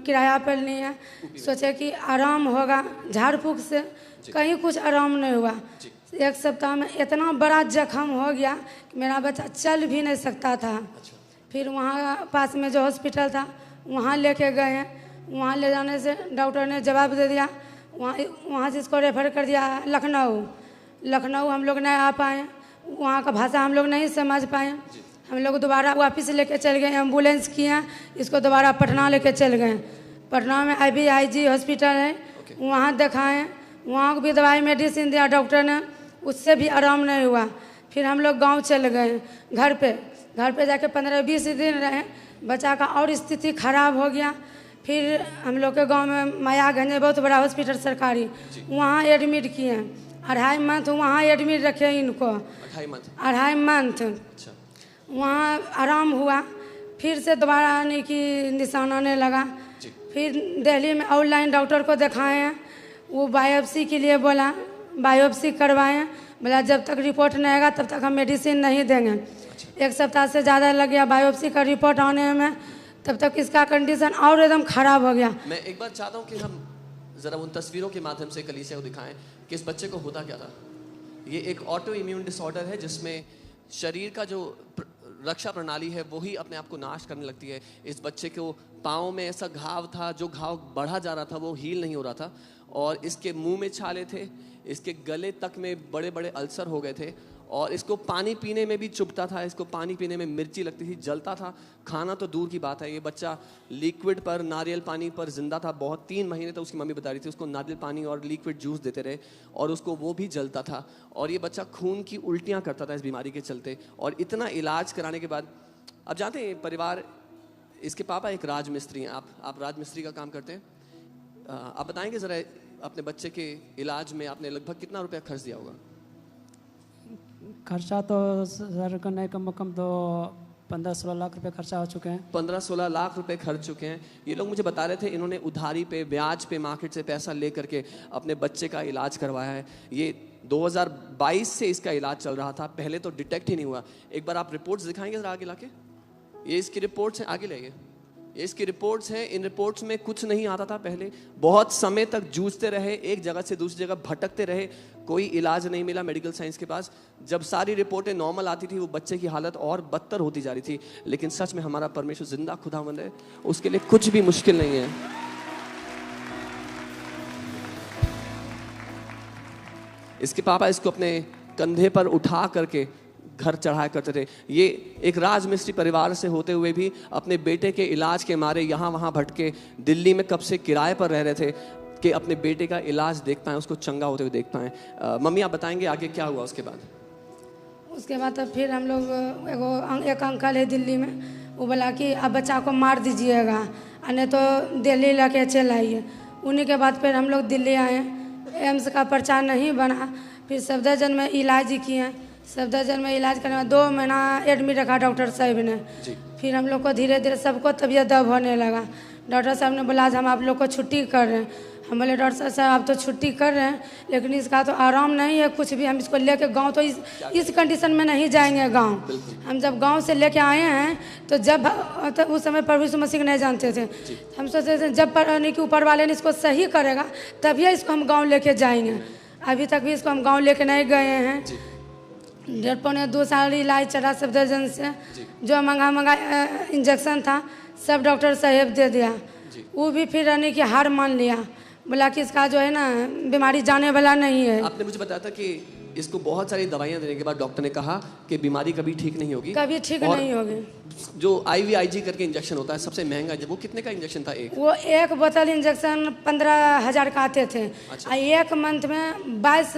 किराया पर लिए, सोचे कि आराम होगा, झाड़ फूँक से कहीं कुछ आराम नहीं हुआ। एक सप्ताह में इतना बड़ा जख्म हो गया कि मेरा बच्चा चल भी नहीं सकता था। फिर वहाँ पास में जो हॉस्पिटल था वहाँ लेके गए, वहाँ ले जाने से डॉक्टर ने जवाब दे दिया, वहाँ से इसको रेफ़र कर दिया लखनऊ। हम लोग नहीं आ पाए, वहाँ का भाषा हम लोग नहीं समझ पाए। हम लोग दोबारा वापस लेके चल गए, एम्बुलेंस किए, इसको दोबारा पटना लेके चल गए। पटना में IVIG हॉस्पिटल है, वहाँ दिखाएँ, वहाँ भी दवाई मेडिसिन दिया डॉक्टर ने, उससे भी आराम नहीं हुआ। फिर हम लोग गांव चले गए, घर पे जाके 15-20 दिन रहे, बच्चा का और स्थिति खराब हो गया। फिर हम लोग के गांव में मायागंज है बहुत बड़ा हॉस्पिटल सरकारी, वहाँ एडमिट किए, 2.5 मंथ वहाँ एडमिट रखे इनको, 2.5 मंथ। वहाँ आराम हुआ, फिर से दोबारा आने की निशान आने लगा। फिर दिल्ली में ऑनलाइन डॉक्टर को दिखाएँ, वो बायोप्सी के लिए बोला, बायोप्सी करवाएं, बोला जब तक रिपोर्ट नहीं आएगा तब तक हम मेडिसिन नहीं देंगे। 1 सप्ताह से ज़्यादा लग गया बायोप्सी का रिपोर्ट आने में, तब तक इसका कंडीशन और एकदम ख़राब हो गया। मैं एक बार चाहता हूँ कि हम ज़रा उन तस्वीरों के माध्यम से कलीसिया को दिखाएं कि इस बच्चे को होता क्या था। ये एक ऑटो इम्यून डिसऑर्डर है जिसमें शरीर का जो रक्षा प्रणाली है वही अपने आप को नाश करने लगती है। इस बच्चे को पाँव में ऐसा घाव था, जो घाव बढ़ा जा रहा था वो हील नहीं हो रहा था, और इसके मुंह में छाले थे, इसके गले तक में बड़े बड़े अल्सर हो गए थे, और इसको पानी पीने में भी चुभता था, इसको पानी पीने में मिर्ची लगती थी, जलता था। खाना तो दूर की बात है, ये बच्चा लिक्विड पर, नारियल पानी पर जिंदा था। बहुत 3 महीने तक उसकी मम्मी बता रही थी उसको नारियल पानी और लिक्विड जूस देते रहे, और उसको वो भी जलता था। और ये बच्चा खून की उल्टियाँ करता था इस बीमारी के चलते। और इतना इलाज कराने के बाद, अब जानते हैं परिवार, इसके पापा एक राजमिस्त्री हैं, आप राजमिस्त्री का काम करते हैं। आप बताएंगे ज़रा अपने बच्चे के इलाज में आपने लगभग कितना रुपया खर्च दिया होगा? खर्चा तो सर करने कम से कम तो 15-16 लाख रुपए खर्चा हो चुके हैं। 15-16 लाख रुपए खर्च चुके हैं। ये लोग मुझे बता रहे थे इन्होंने उधारी पे, ब्याज पे, मार्केट से पैसा ले करके अपने बच्चे का इलाज करवाया है। ये 2022 से इसका इलाज चल रहा था, पहले तो डिटेक्ट ही नहीं हुआ। एक बार आप रिपोर्ट्स दिखाएंगे ज़रा आगे लाके? ये इसकी रिपोर्ट्स हैं, आगे लाइए। ये इसकी रिपोर्ट्स हैं। इन रिपोर्ट्स में कुछ नहीं आता था पहले, बहुत समय तक जूझते रहे, एक जगह से दूसरी जगह भटकते रहे, कोई इलाज नहीं मिला मेडिकल साइंस के पास। जब सारी रिपोर्टें नॉर्मल आती थी वो बच्चे की हालत और बदतर होती जा रही थी। लेकिन सच में हमारा परमेश्वर जिंदा खुदावंद है, उसके लिए कुछ भी मुश्किल नहीं है। इसके पापा इसको अपने कंधे पर उठा करके घर चढ़ाया करते थे। ये एक राजमिस्त्री परिवार से होते हुए भी अपने बेटे के इलाज के मारे यहाँ वहाँ भटके, दिल्ली में कब से किराए पर रह रहे थे कि अपने बेटे का इलाज देख पाएँ, उसको चंगा होते हुए देख पाएँ। मम्मी आप बताएंगे आगे क्या हुआ उसके बाद? उसके बाद तब फिर हम लोग एक अंकल है दिल्ली में, वो बोला कि अब बच्चा को मार दीजिएगा, नहीं तो दिल्ली लेके चल आइए। उन्हीं के बाद फिर हम लोग दिल्ली आए, एम्स का पर्चा नहीं बना, फिर सफदरजंग में इलाज किए। सफदरजंग में इलाज करने में 2 महीना एडमिट रखा डॉक्टर साहब ने। फिर हम लोग को धीरे धीरे सबको तबीयत दब होने लगा। डॉक्टर साहब ने बोला हम आप लोग को छुट्टी कर रहे हैं। हम बोले डॉक्टर साहब आप तो छुट्टी कर रहे हैं, लेकिन इसका तो आराम नहीं है कुछ भी। हम इसको लेके गांव तो इस कंडीशन में नहीं जाएंगे गांव। हम जब गांव से लेके आए हैं तो जब तो उस समय प्रभु यीशु मसीह नहीं जानते थे। हम सोचते थे जब कि ऊपर वाले ने इसको सही करेगा तभी इसको हम गाँव लेके जाएंगे। अभी तक भी इसको हम गाँव लेके नहीं गए हैं। 1.5-2 साल इलाज चला सफदरजंग से, जो महंगा इंजेक्शन था सब डॉक्टर साहब दे दिया। वो भी फिर रहने की हार मान लिया, बोला कि इसका जो है ना बीमारी जाने वाला नहीं है। आपने मुझे बताया था कि इसको बहुत सारी दवाइयाँ देने के बाद डॉक्टर ने कहा कि बीमारी कभी ठीक नहीं होगी, कभी ठीक नहीं होगी। जो IVIG करके इंजेक्शन होता है सबसे महंगा, वो कितने का इंजेक्शन था? वो 1 बोतल इंजेक्शन 15,000 का आते थे। अच्छा। 1 मंथ में 22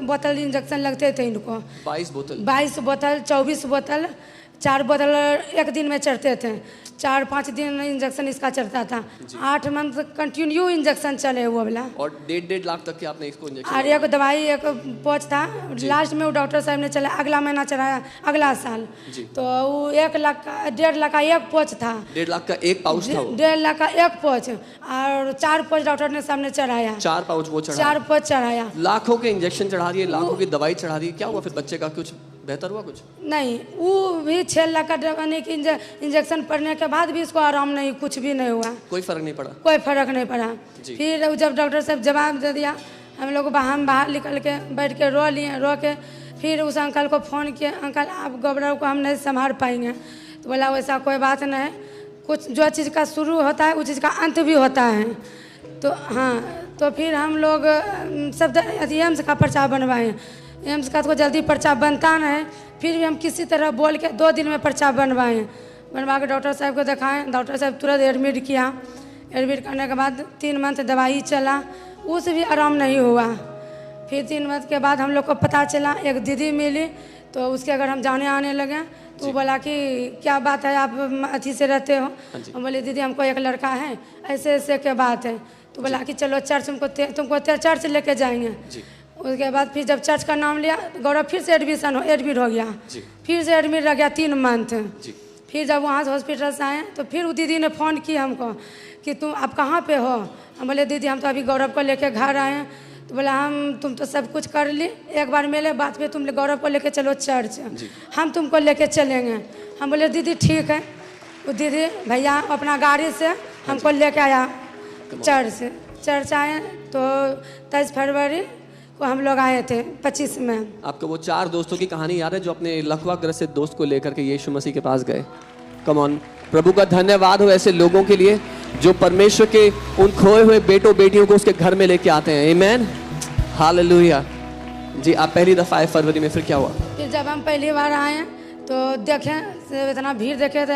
बोतल इंजेक्शन लगते थे इनको। 22 बोतल 24 बोतल 4 बोतल एक दिन में चढ़ते थे। 4-5 दिन इंजेक्शन इसका चलता था। 8 मंथ कंटिन्यू इंजेक्शन चले वो वाला। और 1.5 लाख तक के आपने इसको इंजेक्शन? और एक दवाई एक पोच था, लास्ट में वो डॉक्टर साहब ने चला, अगला महीना चलाया, अगला साल तो वो 1 लाख का 1.5 लाख का एक पोच था। 1.5 लाख का एक पाउच था? 1.5 लाख का एक पोच, और 4 पोच डॉक्टर ने सामने चढ़ाया। 4 पाउच वो चढ़ा? 4 पोच चढ़ाया। लाखों के इंजेक्शन चढ़ा दिए, लाखों की दवाई चढ़ा दी। क्या हुआ फिर बच्चे का? कुछ बेहतर हुआ कुछ? नहीं, वो भी 6 लाख का यानी कि इंजेक्शन पड़ने के बाद भी इसको आराम नहीं, कुछ भी नहीं हुआ, कोई फर्क नहीं पड़ा? कोई फर्क नहीं पड़ा। जी। फिर जब डॉक्टर साहब जवाब दे दिया, हम लोग हम बाहर निकल के बैठ के रो लिए, रो के फिर उस अंकल को फ़ोन किया, अंकल आप गौरव को हम नहीं संभाल पाएंगे। तो बोला वैसा कोई बात नहीं, कुछ जो चीज़ का शुरू होता है उस चीज़ का अंत भी होता है। तो हाँ, तो फिर हम लोग सब एम्स का पर्चा बनवाए, एम्स का तो जल्दी पर्चा बनता नहीं, फिर भी हम किसी तरह बोल के 2 दिन में पर्चा बनवाए, बनवा के डॉक्टर साहब को दिखाएं, डॉक्टर साहब तुरंत एडमिट किया। एडमिट करने के बाद 3 मंथ दवाई चला, उससे भी आराम नहीं हुआ। फिर 3 मंथ के बाद हम लोग को पता चला, एक दीदी मिली, तो उसके अगर हम जाने आने लगे तो वो बोला कि क्या बात है आप अथी से रहते हो? हम बोले दीदी हमको एक लड़का है, ऐसे ऐसे के बात है। तो बोला कि चलो चर्च तुमको चर्च लेके जाएंगे। उसके बाद फिर जब चर्च का नाम लिया, गौरव फिर से एडमिट हो गया, फिर से एडमिट रह गया 3 मंथ। फिर जब वहाँ से हॉस्पिटल से आए तो फिर वो दीदी ने फ़ोन किया हमको कि तुम आप कहाँ पे हो? हम बोले दीदी हम तो अभी गौरव को लेके घर आए हैं। तो बोला तुम तो सब कुछ कर ली, एक बार मेरे बात पे तुम गौरव को लेके चलो चर्च, हम तुमको लेके चलेंगे। हम बोले दीदी ठीक है। वो दीदी भैया अपना गाड़ी से हमको लेके आया चर्च आए। तो 23 फरवरी को हम लोग आए थे 25 में। आपको वो 4 दोस्तों की कहानी याद है जो अपने लकवाग्रस्त दोस्त को लेकर के यीशु मसीह के पास गए? कम ऑन, प्रभु का धन्यवाद हो ऐसे लोगों के लिए जो परमेश्वर के उन खोए हुए बेटों बेटियों को उसके घर में लेके आते हैं। आमीन, हालेलुया। जी, आप पहली दफ़ा आए फरवरी में, फिर क्या हुआ? फिर जब हम पहली बार आए तो देखें इतना भीड़ देखे थे,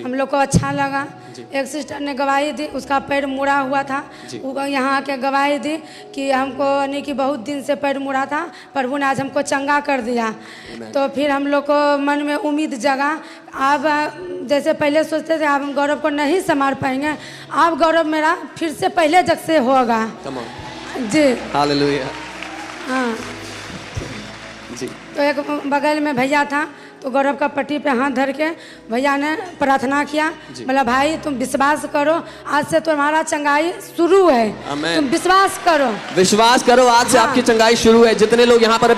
हम लोग को अच्छा लगा। एक सिस्टर ने गवाही दी, उसका पैर मुड़ा हुआ था, वो यहाँ आके गवाही दी कि हमको नहीं कि बहुत दिन से पैर मुड़ा था, प्रभु ने आज हमको चंगा कर दिया। तो फिर हम लोग को मन में उम्मीद जगा। अब जैसे पहले सोचते थे अब हम गौरव को नहीं संभाल पाएंगे, अब गौरव मेरा फिर से पहले जग से होगा। जी, हालेलुया। हाँ जी। तो एक बगल में भैया था, तो गौरव का पट्टी पे हाथ धर के भैया ने प्रार्थना किया, बोला भाई तुम विश्वास करो, आज से तुम्हारा चंगाई शुरू है, तुम विश्वास करो, विश्वास करो, आज से आपकी चंगाई शुरू है। जितने लोग यहाँ पर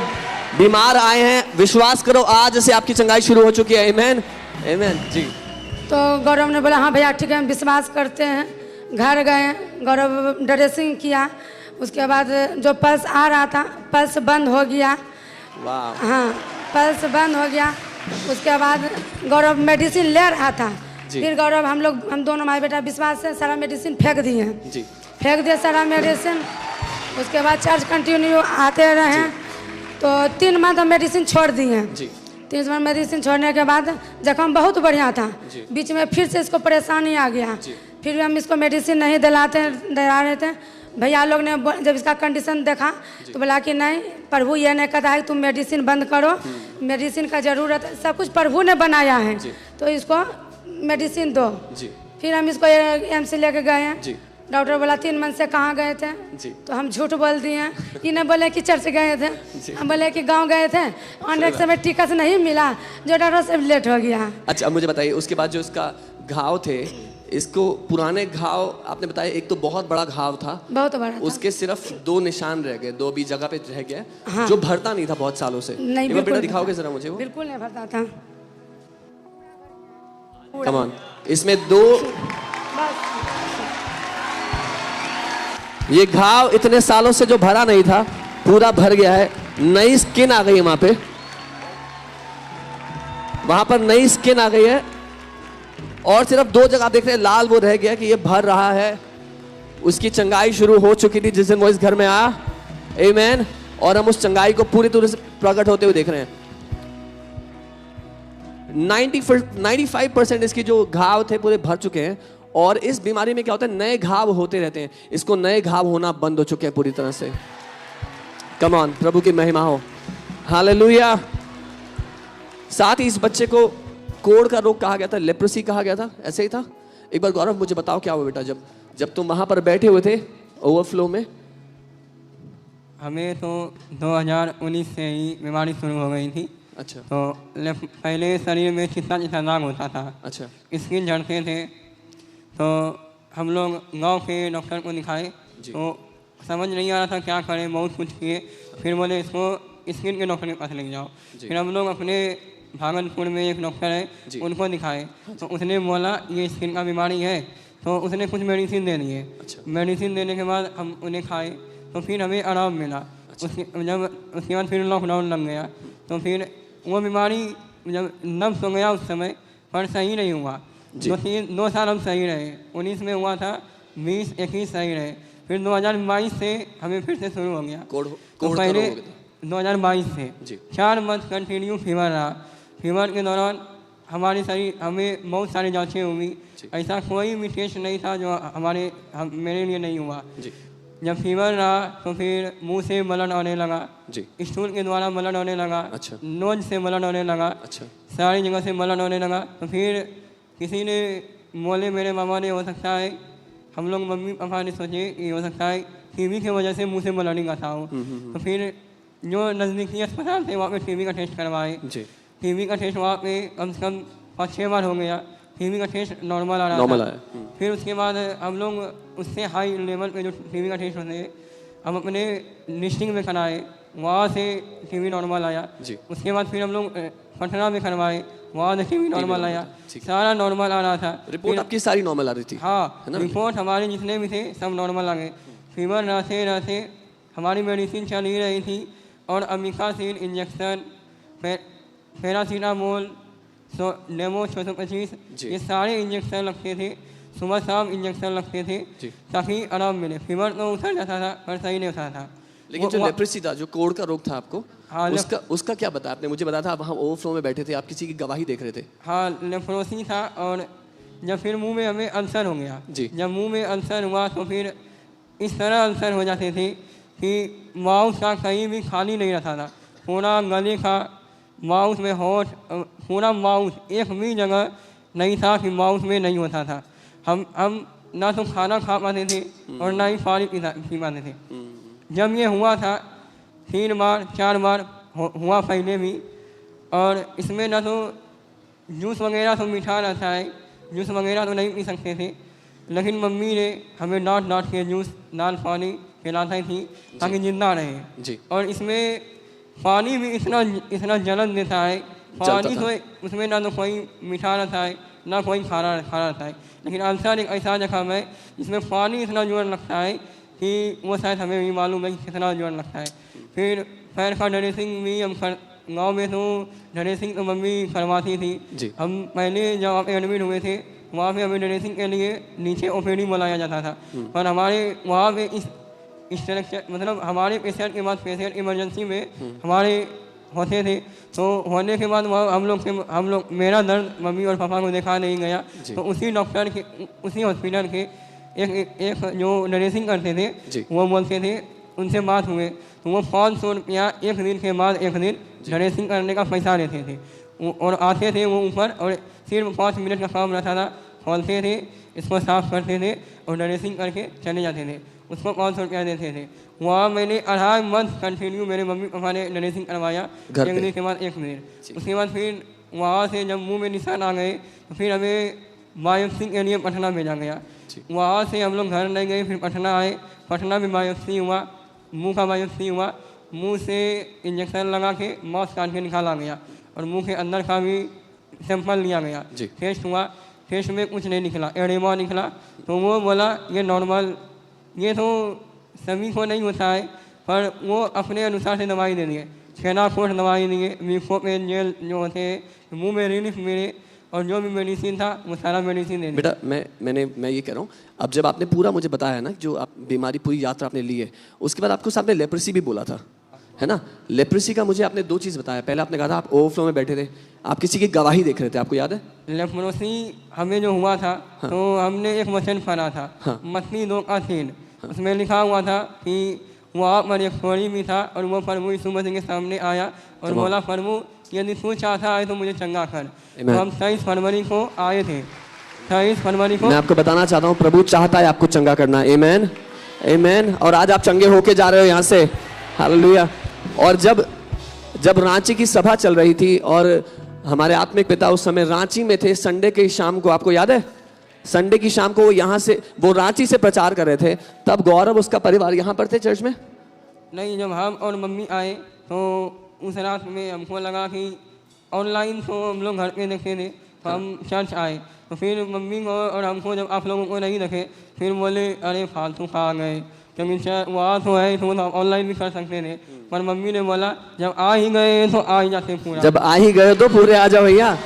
बीमार आए हैं, विश्वास करो आज से आपकी चंगाई शुरू हो चुकी है। आमीन, आमीन। जी। तो गौरव ने बोला हाँ भैया ठीक है हम विश्वास करते हैं। घर गए, गौरव ड्रेसिंग किया, उसके बाद जो पल्स आ रहा था पल्स बंद हो गया। वाह। हाँ, पल्स बंद हो गया। उसके बाद गौरव मेडिसिन ले रहा था, फिर गौरव हम दोनों माँ बेटा विश्वास से सारा मेडिसिन फेंक दिए, फेंक दिया सारा मेडिसिन। उसके बाद चर्च कंटिन्यू आते रहे, तो 3 मंथ हम मेडिसिन छोड़ दिए। 3 मंथ मेडिसिन छोड़ने के बाद जख्म बहुत बढ़िया था, बीच में फिर से इसको परेशानी आ गया, फिर भी हम इसको मेडिसिन नहीं दिला रहे थे। भैया लोग ने जब इसका कंडीशन देखा तो बोला कि नहीं, प्रभु ये नहीं कहता है तुम मेडिसिन बंद करो, मेडिसिन का ज़रूरत है, सब कुछ प्रभु ने बनाया है, तो इसको मेडिसिन दो। फिर हम इसको एम्स लेके गए, डॉक्टर बोला 3 मंथ से कहाँ गए थे? तो हम झूठ बोल दिए, ये नहीं बोले कि चर्च गए थे, हम बोले कि गांव गए थे, ऑनलाइन समय टीका से नहीं मिला, जो डॉक्टर से लेट हो गया। अच्छा, मुझे बताइए उसके बाद जो इसका घाव थे, इसको पुराने घाव आपने बताया, एक तो बहुत बड़ा घाव था, बहुत बड़ा था, उसके सिर्फ 2 निशान रह गए, 2 भी जगह पे रह गए, हाँ। जो भरता नहीं था बहुत सालों से। नहीं, बेटा दिखाओगे जरा मुझे वो? बिल्कुल नहीं भरता था। कम ऑन, इसमें 2 ये घाव इतने सालों से जो भरा नहीं था पूरा भर गया है, नई स्किन आ गई है वहां पे, वहां पर नई स्किन आ गई है, और सिर्फ 2 जगह आप देख रहे हैं लाल वो रह गया कि ये भर रहा है। उसकी चंगाई शुरू हो चुकी थी जिस दिन वो इस घर में आया। आमीन। और हम उस चंगाई को पूरी तरह से प्रकट होते हुए देख रहे हैं। 95% इसकी जो घाव थे पूरे भर चुके हैं। और इस बीमारी में क्या होता है, नए घाव होते रहते हैं, इसको नए घाव होना बंद हो चुके हैं पूरी तरह से। कम ऑन, प्रभु की महिमा हो, हालेलुया। साथ ही इस बच्चे को कोढ़ का रोग कहा गया था, लेप्रोसी कहा गया था, ऐसे ही था। एक बार गौरव मुझे बताओ क्या हुआ बेटा, जब तुम वहां पर बैठे हुए थे ओवरफ्लो में? हमें तो 2019 से ही बीमारी शुरू हो गई थी। अच्छा। तो पहले शरीर में चिता दाग होता था। अच्छा। स्किन झड़ते थे, तो हम लोग गांव के डॉक्टर को दिखाए, तो समझ नहीं आ रहा था क्या करें, बहुत कुछ किए, फिर बोले इसको स्किन के डॉक्टर के पास लेके जाओ। फिर हम लोग अपने भागलपुर में एक डॉक्टर है उनको दिखाए, तो उसने बोला ये स्किन का बीमारी है, तो उसने कुछ मेडिसिन दे दिए। मेडिसिन देने के बाद हम उन्हें खाए तो फिर हमें आराम मिला। उसके बाद फिर लॉकडाउन लग गया, तो फिर वो बीमारी जब नब्स हो गया उस समय, पर सही नहीं हुआ। 2 साल हम सही रहे, 19 में हुआ था, 20, 21 सही रहे, फिर 2022 से हमें फिर से शुरू हो गया। तो पहले 2022 से 4 मंथ कंटिन्यू फीवर रहा। फीवर के दौरान हमारे शरीर हमें बहुत सारी जांचें हुई, ऐसा कोई भी टेस्ट नहीं था जो मेरे लिए नहीं हुआ। जब फीवर रहा तो फिर मुंह से ब्लड आने लगा, स्टूल के द्वारा ब्लड आने लगा, नोज से ब्लड आने लगा, सारी जगह से ब्लड आने लगा। तो फिर किसी ने बोले मेरे मामा ने हो सकता है, हम लोग मम्मी पापा ने सोचे कि हो सकता है टीबी की वजह से मुंह से ब्लडिंग आता हो। तो फिर जो नज़दीकी अस्पताल थे वहाँ पे टीबी का टेस्ट करवाए। टीबी का टेस्ट वहाँ पे कम से कम 5-6 बार हो गया, टीबी का टेस्ट नॉर्मल आ रहा था। फिर उसके बाद हम लोग उससे हाई लेवल पे जो टीबी का टेस्ट होते हैं हम अपने डिस्ट्रिक्ट में कराए, वहाँ से टीबी नॉर्मल आया। उसके बाद फिर हम लोग पटना में करवाए, वहाँ से टीबी नॉर्मल आया, सारा नॉर्मल आ रहा था। रिपोर्ट आपकी सारी नॉर्मल आ रही थी? हाँ, रिपोर्ट हमारे जितने भी थे सब नॉर्मल आ गए। फीवर रहते रहते हमारी मेडिसिन चल ही रही थी, और अमिकासिन इंजेक्शन, पैरासीटामोल, लेमो 625, ये सारे इंजेक्शन लगते थे, सुबह शाम इंजेक्शन लगते थे ताकि आराम मिले। फीवर तो उतर जाता था पर सही नहीं होता था। लेकिन जो लेप्रेसी था, जो कोढ़ का रोग था आपको, हाँ, उसका क्या बताया आपने? मुझे बताया था आप वहाँ ओवरफ्लो में बैठे थे, आप किसी की गवाही देख रहे थे। हाँ, लेप्रोसी था। और जब फिर मुंह में हमें अल्सर हो गया, जब मुंह में अल्सर हुआ तो फिर इस तरह अल्सर हो जाते थे कि माउथ का कहीं भी खाली नहीं रहता था, पूरा गले का, माउथ में होठ, पूरा माउथ एक भी जगह नहीं था कि माउथ में नहीं होता था। हम ना तो खाना खा पाते थे और ना ही पानी पी पाते थे। जब ये हुआ था 3 बार 4 बार हुआ पहले भी, और इसमें ना तो जूस वगैरह तो मीठा रहता है, जूस वगैरह तो नहीं पी सकते थे, लेकिन मम्मी ने हमें डांट के जूस दाल पानी पिलाती थी ताकि जिंदा रहे। और इसमें पानी भी इतना जलन देता है, पानी तो उसमें ना तो कोई मीठा रहता है ना कोई खारा रहता है, लेकिन अल्सर एक ऐसा जख्म है जिसमें पानी इतना जोर लगता है कि वो शायद हमें भी मालूम है कि कितना जोर लगता है। फिर पैर का ड्रेसिंग भी हम गाँव में तो ड्रेसिंग तो मम्मी करवाती थी। हम पहले जब वहाँ पे एडमिट हुए थे वहाँ पे हमें ड्रेसिंग के लिए नीचे ओपीडी बुलाया जाता था, पर हमारे वहाँ पे इस तरह मतलब हमारे पेशेंट के बाद पेशेंट इमरजेंसी में हमारे होते थे, तो होने के बाद वहाँ हम लोग मेरा दर्द मम्मी और पापा को देखा नहीं गया, तो उसी डॉक्टर के उसी हॉस्पिटल के एक जो ड्रेसिंग करते थे वो बोलते थे, उनसे बात हुए तो वो 500 रुपया एक दिन के बाद एक दिन ड्रेसिंग करने का पैसा लेते थे, और आते थे वो ऊपर और सिर्फ 5 मिनट का काम रहता था, खोलते थे, इसको साफ करते थे और ड्रेसिंग करके चले जाते थे, उसको 500 रुपया देते थे। वहाँ मैंने 2.5 मंथ कंटिन्यू मेरे मम्मी पापा ने ड्रेसिंग करवाया, एक दिन के बाद एक दिन। उसके बाद फिर वहाँ से जब मुंह में निशान आ गए तो फिर हमें बायोप्सी के लिए पटना भेजा गया। वहाँ से हम लोग घर नहीं गए, फिर पटना आए, पटना में बायोप्सी हुआ, मुंह का बायोप्सी हुआ, मुंह से इंजेक्शन लगा के माउथ काट के निकाला गया, और मुंह के अंदर का भी सैंपल लिया गया, टेस्ट हुआ, टेस्ट में कुछ नहीं निकला, एडेमा निकला, तो वो बोला ये नॉर्मल, ये तो सभी को नहीं होता है, पर वो अपने अनुसार से दवाई दे दिए, छेनाकोट दवाई दिए, म्यूकोपेन जेल जो होते हैं, मुंह में रिलीफ मिले, और जो भी मेडिसिन था वो सारा मेडिसिन दे दिया। बेटा मैं ये कह रहा हूँ, अब जब आपने पूरा मुझे बताया ना जो आप बीमारी पूरी यात्रा आपने ली है, उसके बाद आपको सामने लेप्रेसी भी बोला था, है ना? लेप्रेसी का मुझे आपने 2 चीज़ बताया। पहले आपने कहा था आप ओवरफ्लो में बैठे थे, आप किसी की गवाही देख रहे थे, आपको याद है? लेप्रोसी हमें जो हुआ था, तो हमने एक वचन पढ़ा था, मत्ती 2:3, उसमें लिखा हुआ था कि वहाँ पर एक खोरी भी था, और वो प्रभु यीशु मसीह के सामने आया और बोला, प्रभु यदि तू चाहता है तो मुझे चंगा कर। तो हम 23 फरवरी को आए थे, 23 फरवरी को। मैं आपको बताना चाहता हूँ प्रभु चाहता है आपको चंगा करना। आमीन, आमीन। और आज आप चंगे होके जा रहे हो यहाँ से, हालेलुया। और जब रांची की सभा चल रही थी और हमारे आत्मिक पिता उस समय रांची में थे, संडे की शाम को, आपको याद है? संडे की शाम को यहाँ से वो रांची से प्रचार कर रहे थे, तब गौरव उसका परिवार यहाँ पर थे चर्च में? नहीं, जब हम और मम्मी आए तो उस रात में हमको लगा कि ऑनलाइन तो हम लोग घर पे देखे थे, तो हम चर्च आए। तो फिर मम्मी को और हमको जब आप लोगों को नहीं देखे, फिर बोले अरे फालतू खा गए, क्योंकि वहाँ तो है तो आप ऑनलाइन भी कर सकते थे। पर मम्मी ने बोला जब आ ही गए तो आ ही जाते पूरा। जब आ ही गए तो पूरे आ जाओ भैया।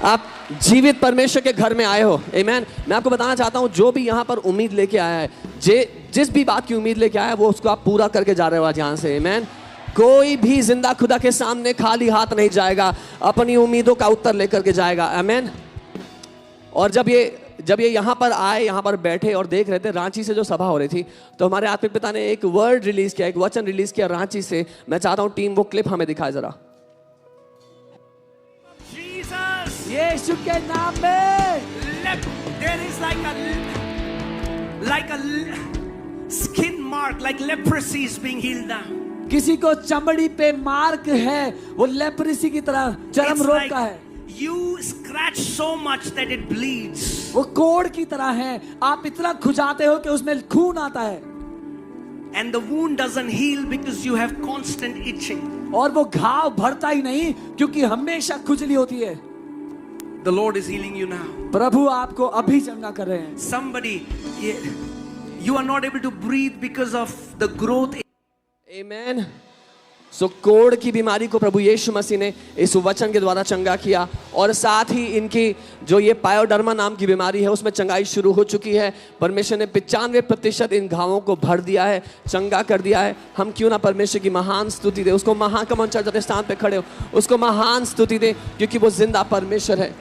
आप जीवित परमेश्वर के घर में आए हो, आमेन। मैं आपको बताना चाहता हूँ, जो भी यहाँ पर उम्मीद लेके आया है, जिस भी बात की उम्मीद लेके आया है, वो उसको आप पूरा करके जा रहे हो आज यहाँ से, आमेन। कोई भी जिंदा खुदा के सामने खाली हाथ नहीं जाएगा, अपनी उम्मीदों का उत्तर लेकर के जाएगा, आमेन। और जब ये यहाँ पर आए, यहाँ पर बैठे और देख रहे थे, रांची से जो सभा हो रही थी, तो हमारे आत्मिक पिता ने एक वर्ड रिलीज किया, एक वचन रिलीज किया रांची से। मैं चाहता हूँ टीम वो क्लिप हमें दिखाए जरा। यीशु के नाम में there is like a skin mark, like leprosy is being healed now. किसी को चमड़ी पे मार्क है, वो लेप्रेसी की तरह चर्म It's रोग like का है। you scratch so much that it bleeds. वो कोड़ की तरह है, आप इतना खुजाते हो कि उसमें खून आता है। And the wound doesn't heal because you have constant itching. और वो घाव भरता ही नहीं क्योंकि हमेशा खुजली होती है। The Lord is healing you now. प्रभु आपको अभी चंगा कर रहे हैं। Somebody, you are not able to breathe because of the growth. आमेन। सो कोढ़ की बीमारी को प्रभु यीशु मसीह ने इस वचन के द्वारा चंगा किया, और साथ ही इनकी जो ये पायोडर्मा नाम की बीमारी है उसमें चंगाई शुरू हो चुकी है। परमेश्वर ने 95% इन घावों को भर दिया है, चंगा कर दिया है। हम क्यों ना परमेश्वर की महान स्तुति दे, उसको महाकमन चर्च के स्थान पे खड़े हो, उसको महान स्तुति दे, क्योंकि वो जिंदा परमेश्वर है।